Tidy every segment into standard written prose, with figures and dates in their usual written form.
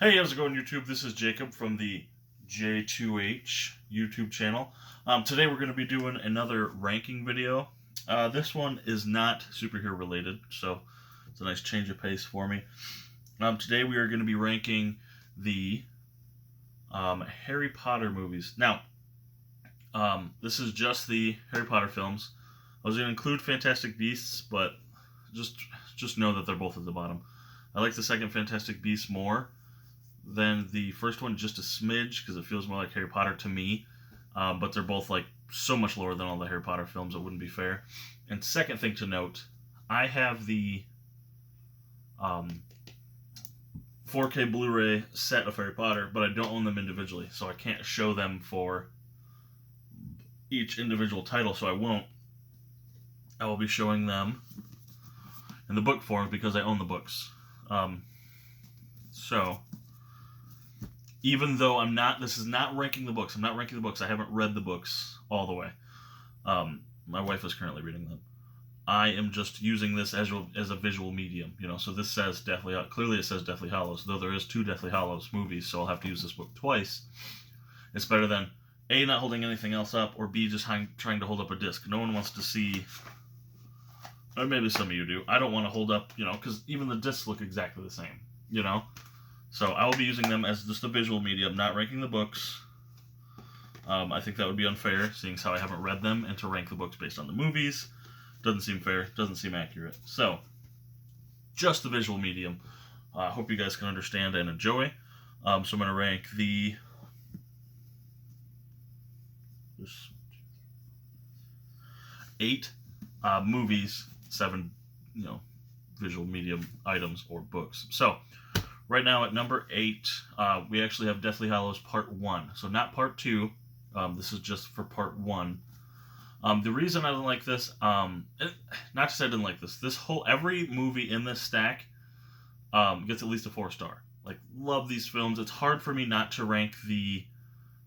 Hey, how's it going, YouTube? This is Jacob from the JTwoH YouTube channel. Today we're going to be doing another ranking video. This one is not superhero related, so it's a nice change of pace for me. Today we are going to be ranking the Harry Potter movies. Now, this is just the Harry Potter films. I was going to include Fantastic Beasts, but just know that they're both at the bottom. I like the second Fantastic Beasts more than the first one, just a smidge, because it feels more like Harry Potter to me. But they're both like so much lower than all the Harry Potter films, it wouldn't be fair. And second thing to note, I have the 4K Blu-ray set of Harry Potter, but I don't own them individually, so I can't show them for each individual title, so I won't. I will be showing them in the book form because I own the books. So, even though this is not ranking the books. I'm not ranking the books. I haven't read the books all the way. My wife is currently reading them. I am just using this as a visual medium, So this says clearly it says Deathly Hallows, though there is 2 Deathly Hallows movies, so I'll have to use this book twice. It's better than A, not holding anything else up, or B, just trying to hold up a disc. No one wants to see, or maybe some of you do. I don't want to hold up, because even the discs look exactly the same, So I will be using them as just a visual medium, not ranking the books. I think that would be unfair, seeing as how I haven't read them, and to rank the books based on the movies doesn't seem fair, doesn't seem accurate. So, just the visual medium. I hope you guys can understand and enjoy. So I'm going to rank the 8 movies, 7, visual medium items or books. So, right now at number 8, we actually have Deathly Hallows Part 1. So not Part 2. This is just for Part 1. The reason I don't like this, not to say I didn't like this, every movie in this stack gets at least a 4-star. Like, love these films. It's hard for me not to rank the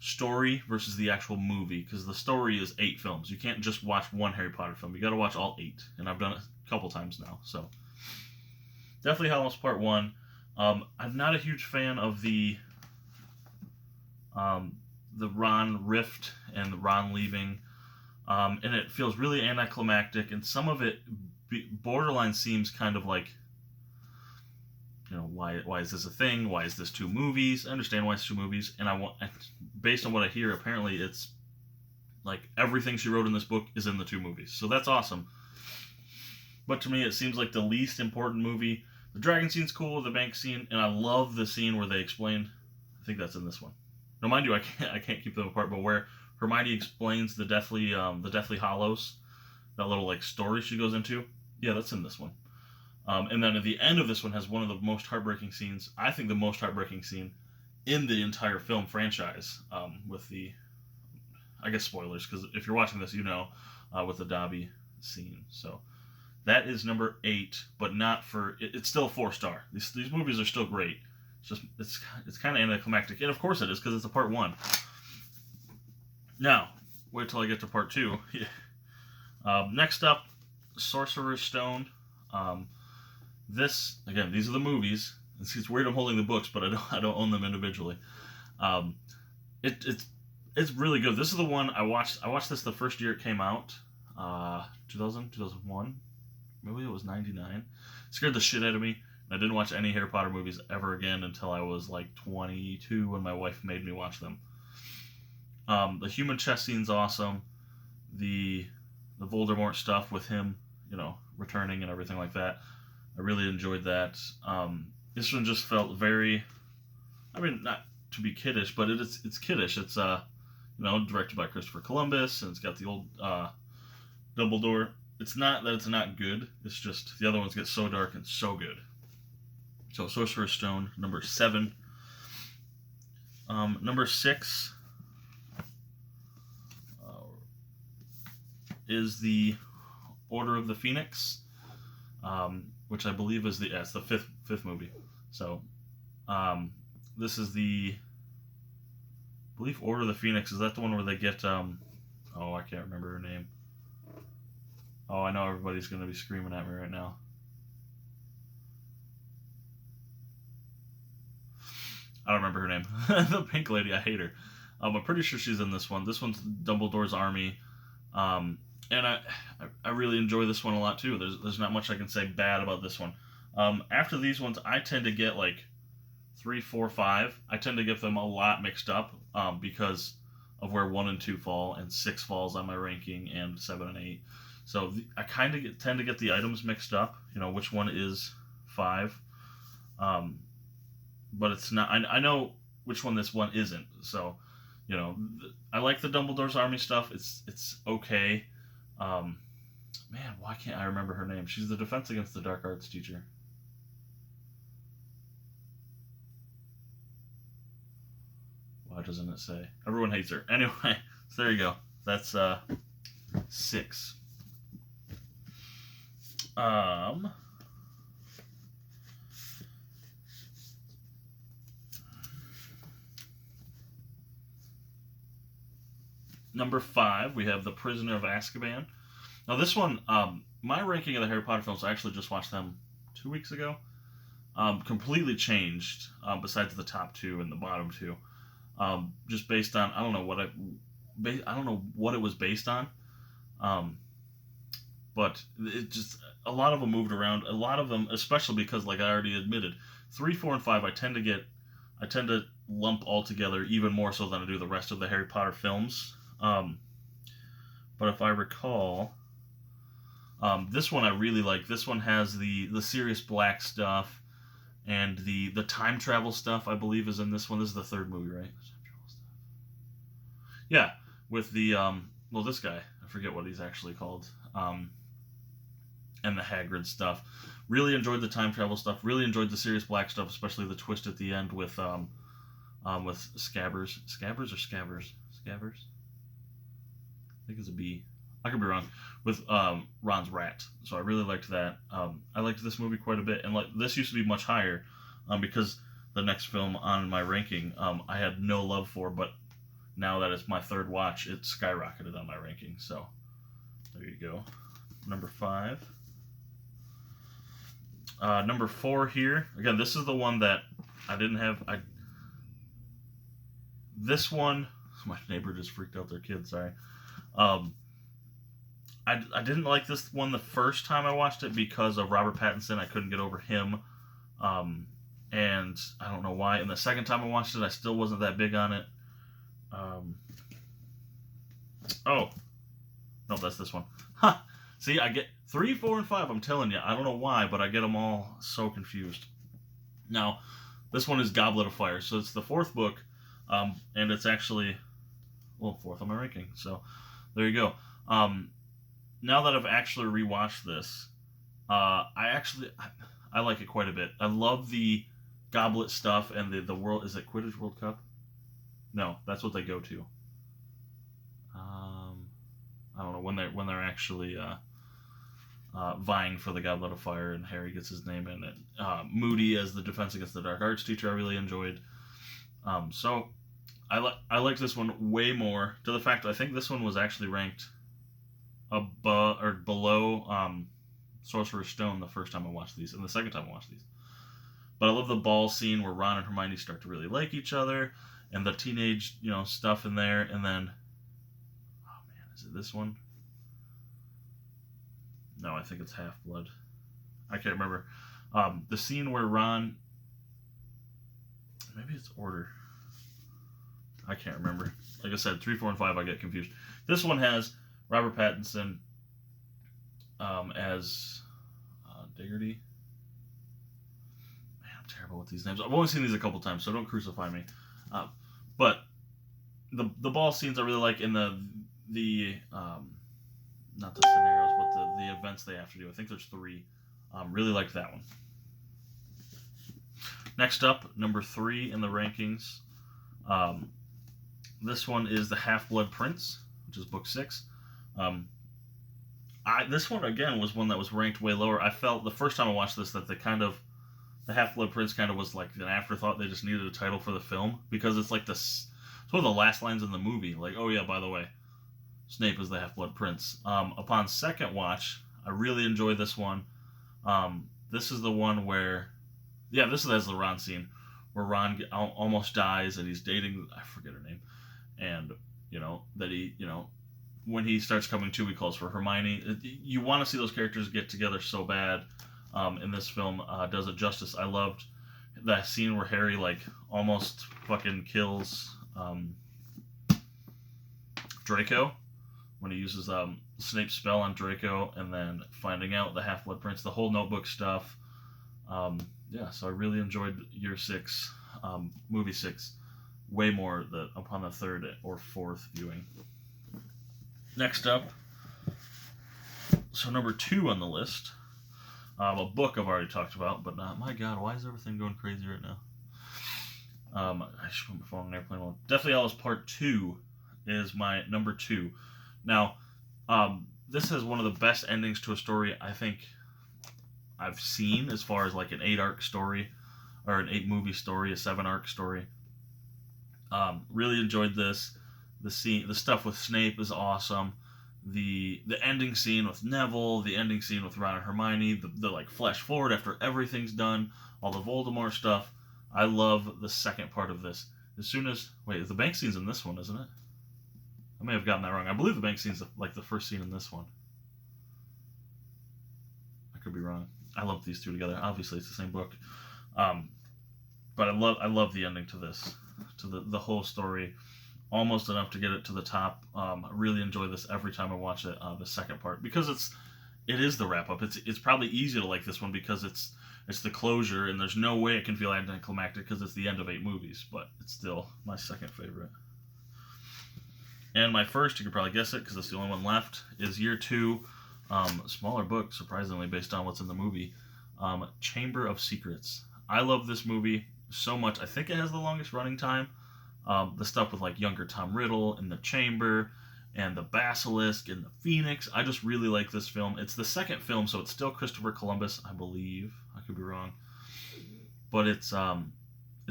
story versus the actual movie, because the story is 8 films. You can't just watch one Harry Potter film. You gotta watch all 8. And I've done it a couple times now. So, Deathly Hallows Part 1. I'm not a huge fan of the Ron rift and the Ron leaving, and it feels really anticlimactic, and some of it borderline seems kind of like, why is this a thing? Why is this 2 movies? I understand why it's 2 movies, and based on what I hear, apparently it's like everything she wrote in this book is in the 2 movies, so that's awesome. But to me, it seems like the least important movie. The dragon scene's cool, the bank scene, and I love the scene where they explain. I think that's in this one. Now, mind you, I can't keep them apart, but where Hermione explains the Deathly Hallows, that little story she goes into. Yeah, that's in this one. And then at the end of this one has one of the most heartbreaking scenes. I think the most heartbreaking scene in the entire film franchise. With the, I guess, spoilers, because if you're watching this, with the Dobby scene. So that is number 8, but not for. It's still a 4-star. These movies are still great. It's kind of anticlimactic, and of course it is, because it's a Part 1. Now, wait till I get to Part 2. Next up, Sorcerer's Stone. These are the movies. It's weird I'm holding the books, but I don't own them individually. It's really good. This is the one I watched. I watched this the first year it came out, 2000, 2001. Maybe it was 99. It scared the shit out of me. I didn't watch any Harry Potter movies ever again until I was like 22 when my wife made me watch them. The human chess scene's awesome. The Voldemort stuff with him, returning and everything like that. I really enjoyed that. This one just felt very, not to be kiddish, but it's kiddish. It's directed by Christopher Columbus, and it's got the old Dumbledore. It's not that it's not good. It's just the other ones get so dark and so good. So Sorcerer's Stone, number 7. Number 6 is the Order of the Phoenix, which I believe is it's the fifth movie. So this is I believe Order of the Phoenix. Is that the one where they get I can't remember her name. Oh, I know everybody's going to be screaming at me right now. I don't remember her name. The pink lady, I hate her. I'm pretty sure she's in this one. This one's Dumbledore's army. And I really enjoy this one a lot too. There's not much I can say bad about this one. After these ones, I tend to get like 3, 4, 5. I tend to get them a lot mixed up because of where 1 and 2 fall, and 6 falls on my ranking, and 7 and 8. So I kind of tend to get the items mixed up. You know, which one is 5. But it's not. I know which one this one isn't. So, you know, I like the Dumbledore's army stuff. It's okay. Man, why can't I remember her name? She's the Defense Against the Dark Arts teacher. Why doesn't it say? Everyone hates her. Anyway, so there you go. That's 6. Number 5, we have The Prisoner of Azkaban. Now this one, my ranking of the Harry Potter films, I actually just watched them 2 weeks ago. Completely changed, besides the top 2 and the bottom 2. Just based on, I don't know what it was based on. But it just, a lot of them moved around. A lot of them, especially because, like I already admitted, 3, 4, and 5, I tend to lump all together even more so than I do the rest of the Harry Potter films. But if I recall, this one I really like. This one has the Sirius Black stuff, and the time travel stuff, I believe, is in this one. This is the 3rd movie, right? Yeah, with the well, this guy, I forget what he's actually called, and the Hagrid stuff. Really enjoyed the time travel stuff. Really enjoyed the Sirius Black stuff, especially the twist at the end with Scabbers. Scabbers or Scabbers? Scabbers? I think it's a B. I could be wrong. With Ron's rat. So I really liked that. I liked this movie quite a bit, and like this used to be much higher, because the next film on my ranking I had no love for, but now that it's my 3rd watch, it skyrocketed on my ranking. So there you go. Number 5. Number 4 here. Again, this is the one that I didn't have. This one, my neighbor just freaked out their kid. Sorry. I didn't like this one the first time I watched it because of Robert Pattinson. I couldn't get over him, and I don't know why. And the second time I watched it, I still wasn't that big on it. Oh, no, that's this one. Huh. See, I get 3, 4, and 5. I'm telling you, I don't know why, but I get them all so confused. Now, this one is Goblet of Fire, so it's the 4th book, and it's actually, well, 4th on my ranking. So there you go. Now that I've actually rewatched this, I like it quite a bit. I love the Goblet stuff and the world. Is it Quidditch World Cup? No, that's what they go to. I don't know when they're actually vying for the Goblet of Fire, and Harry gets his name in it. Moody as the Defense Against the Dark Arts teacher, I really enjoyed. So I like this one way more, to the fact that I think this one was actually ranked above or below Sorcerer's Stone the first time I watched these, and the second time I watched these. But I love the ball scene where Ron and Hermione start to really like each other, and the teenage, stuff in there, and then, oh man, is it this one? No, I think it's Half-Blood. I can't remember. The scene where Ron, maybe it's Order. I can't remember. Like I said, 3, 4, and 5, I get confused. This one has Robert Pattinson as Diggory. Man, I'm terrible with these names. I've only seen these a couple times, so don't crucify me. But the ball scenes I really like, in the not the scenarios, but the events they have to do. I think there's 3. Really liked that one. Next up, number 3 in the rankings. This one is the HalfBlood Prince, which is book 6. This one again was one that was ranked way lower. I felt the first time I watched this that the HalfBlood Prince kind of was like an afterthought. They just needed a title for the film, because it's like it's one of the last lines in the movie. Like, oh yeah, by the way, Snape is the Half-Blood Prince. Upon second watch, I really enjoyed this one. This is the one where, yeah, this is the Ron scene where Ron almost dies and he's dating, I forget her name, and that he when he starts coming to, he calls for Hermione. You want to see those characters get together so bad. In this film does it justice. I loved that scene where Harry almost fucking kills Draco when he uses Snape's spell on Draco, and then finding out the Half-Blood Prince, the whole Notebook stuff. So I really enjoyed Year 6, movie 6, way more upon the third or fourth viewing. Next up, so number 2 on the list, a book I've already talked about, but my God, why is everything going crazy right now? I should put my phone on airplane mode. Deathly Hallows Part 2 is my number 2. Now, this is one of the best endings to a story I think I've seen, as far as an 8-arc story, or an 8-movie story, a 7-arc story. Really enjoyed this. The stuff with Snape is awesome. The ending scene with Neville, the ending scene with Ron and Hermione, the flash forward after everything's done, all the Voldemort stuff. I love the second part of this. The bank scene's in this one, isn't it? I may have gotten that wrong. I believe the bank scene's the first scene in this one. I could be wrong. I love these two together. Obviously, it's the same book. But I love the ending to this, to the whole story. Almost enough to get it to the top. I really enjoy this every time I watch it. The second part, because it is the wrap up. It's probably easy to like this one because it's the closure, and there's no way it can feel anticlimactic because it's the end of 8 movies. But it's still my second favorite. And my first, you could probably guess it because it's the only one left, is Year 2. Smaller book, surprisingly, based on what's in the movie. Chamber of Secrets. I love this movie so much. I think it has the longest running time. The stuff with younger Tom Riddle in the chamber, and the basilisk and the phoenix. I just really like this film. It's the second film, so it's still Christopher Columbus, I believe. I could be wrong, but it's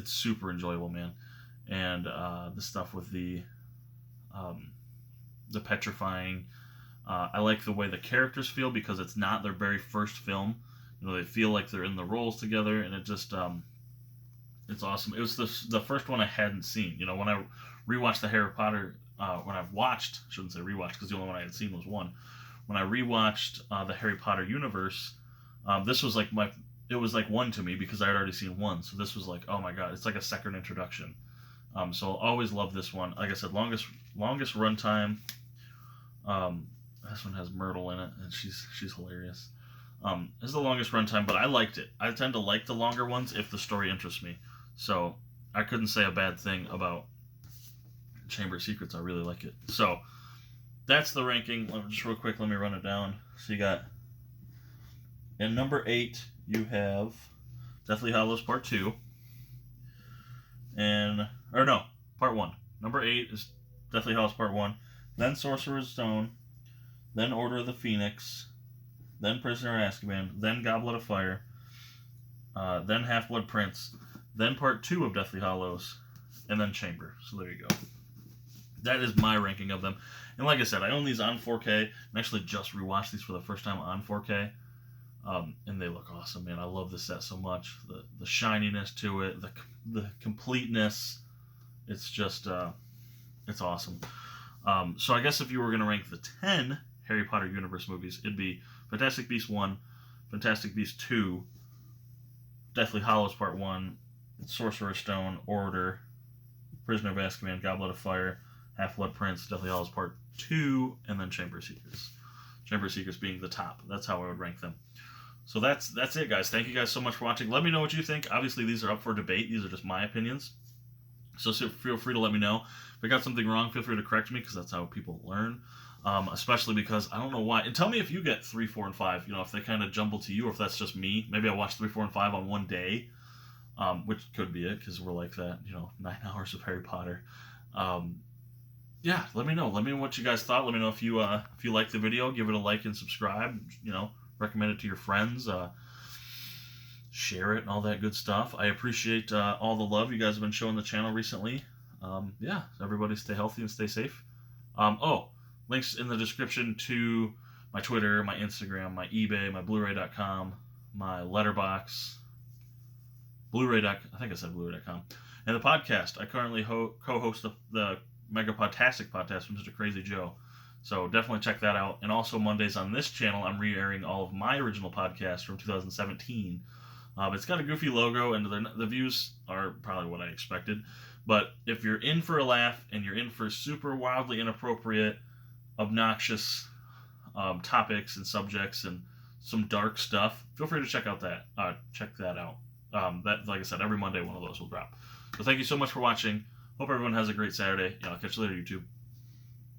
super enjoyable, man. And the stuff with the petrifying. I like the way the characters feel because it's not their very first film. They feel like they're in the roles together, and it just it's awesome. It was the first one I hadn't seen. When I rewatched the Harry Potter, when I've watched, I shouldn't say rewatched because the only one I had seen was 1. When I rewatched the Harry Potter universe, this was it was 1 to me because I had already seen 1. So this was oh my God, it's a second introduction. So I'll always love this one. Like I said, longest runtime. This one has Myrtle in it, and she's hilarious. This is the longest runtime, but I liked it. I tend to like the longer ones if the story interests me. So I couldn't say a bad thing about Chamber of Secrets. I really like it. So that's the ranking. Just real quick, let me run it down. So you got, in number 8, you have Deathly Hallows Part 2. Part 1. Number 8 is Deathly Hallows Part 1. Then Sorcerer's Stone. Then Order of the Phoenix. Then Prisoner of Azkaban. Then Goblet of Fire. Then Half-Blood Prince. Then Part 2 of Deathly Hallows. And then Chamber. So there you go. That is my ranking of them. And like I said, I own these on 4K. And actually just rewatched these for the first time on 4K. And they look awesome, man. I love this set so much. The shininess to it. The completeness. It's just... it's awesome. So I guess if you were going to rank the 10 Harry Potter universe movies, it'd be Fantastic Beasts 1, Fantastic Beasts 2, Deathly Hallows Part 1, Sorcerer's Stone, Order, Prisoner of Azkaban, Goblet of Fire, Half-Blood Prince, Deathly Hallows Part 2, and then Chamber of Secrets. Chamber of Secrets being the top. That's how I would rank them. So that's it, guys. Thank you guys so much for watching. Let me know what you think. Obviously, these are up for debate. These are just my opinions. So feel free to let me know. If I got something wrong, feel free to correct me, because that's how people learn. Especially because I don't know why. And tell me if you get 3, 4, and 5. If they kind of jumble to you, or if that's just me. Maybe I watched 3, 4, and 5 on one day, which could be it, because we're like that. 9 hours of Harry Potter. Yeah, let me know. Let me know what you guys thought. Let me know if you liked the video. Give it a like and subscribe. Recommend it to your friends. Share it and all that good stuff. I appreciate all the love you guys have been showing the channel recently. Yeah, everybody stay healthy and stay safe. Links in the description to my Twitter, my Instagram, my eBay, my Blu-ray.com, my Letterboxd, I think I said Blu-ray.com. And the podcast, I currently co-host the Mega Podtastic podcast with Mr. Crazy Joe. So definitely check that out. And also Mondays on this channel, I'm re-airing all of my original podcasts from 2017. It's got a goofy logo, and the views are probably what I expected. But if you're in for a laugh, and you're in for super wildly inappropriate, obnoxious topics and subjects and some dark stuff, feel free to check that out. That, like I said, every Monday one of those will drop. So thank you so much for watching. Hope everyone has a great Saturday. Yeah, I'll catch you later, YouTube.